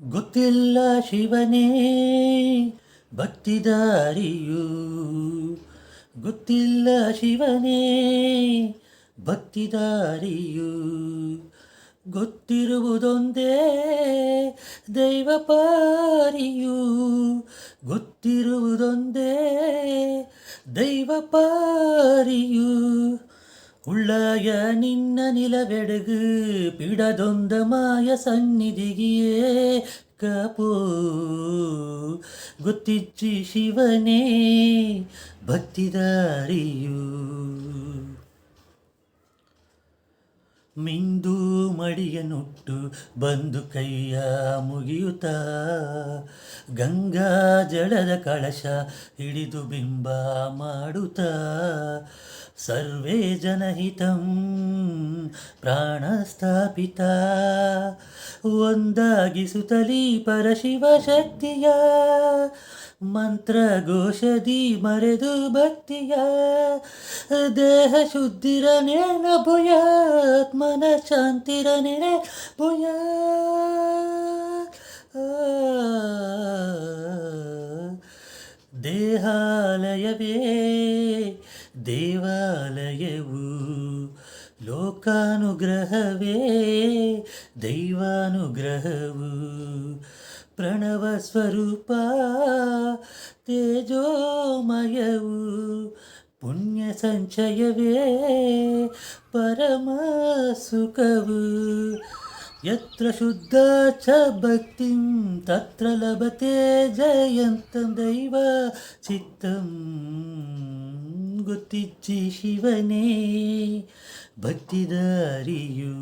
ಗೊತ್ತಿಲ್ಲ ಶಿವನೇ ಭಕ್ತಿದಾರಿಯು, ಗೊತ್ತಿಲ್ಲ ಶಿವನೇ ಭಕ್ತಿದಾರಿಯು, ಗೊತ್ತಿರುವುದೊಂದೇ ದೈವ ಪಾರಿಯು, ಗೊತ್ತಿರುವುದೊಂದೇ ದೈವ ಪಾರಿಯು. உள்ளாய நின்ன நிலவெடுகு பிடதொந்த மாய சந்நிதிகியே ಕಾಪೋ ಗೊತ್ತಿಚ್ಚಿ ಶಿವನೇ ಭಕ್ತಿದಾರಿಯು. ಮಿಂದು ಮಡಿಯನುಟ್ಟು ಬಂದು ಕೈಯ ಮುಗಿಯುತ್ತ ಗಂಗಾ ಜಳದ ಕಳಶ ಹಿಡಿದು ಬಿಂಬ ಮಾಡುತ್ತ ಸರ್ವೇ ಜನಹಿತಂ ಪ್ರಾಣಸ್ಥಾಪಿತ ಒಂದಾಗಿಸುತ್ತಲೀ ಪರಶಿವ ಶಕ್ತಿಯ ಮಂತ್ರಘೋಷದಿ ಮರೆದು ಭಕ್ತಿಯ ದೇಹ ಶುದ್ಧಿರನೇನ ಭೂಯಾತ್ ಮನ ಶಾಂತಿರನೇನೆ ಭೂಯಾತ್. ದೇಹಾಲಯವೇ ದೇವಾಲಯವು, ಲೋಕಾನುಗ್ರಹವೇ ದೈವಾನುಗ್ರಹವು, ಪ್ರಣವ ಸ್ವರೂಪ ತೇಜೋಮಯವು, ಪುಣ್ಯ ಸಂಚಯವೇ ಪರಮ ಸುಖವು. ಯತ್ರ ಶುದ್ಧ ಚ ಭಕ್ತಿಂ ತತ್ರ ಲಭತೆ ಜಯಂತಂ ದೈವ ಚಿತ್ತಂ. ಗೊತ್ತಿಚ್ಚಿ ಶಿವನೇ ಭಕ್ತಿದಾರಿಯು.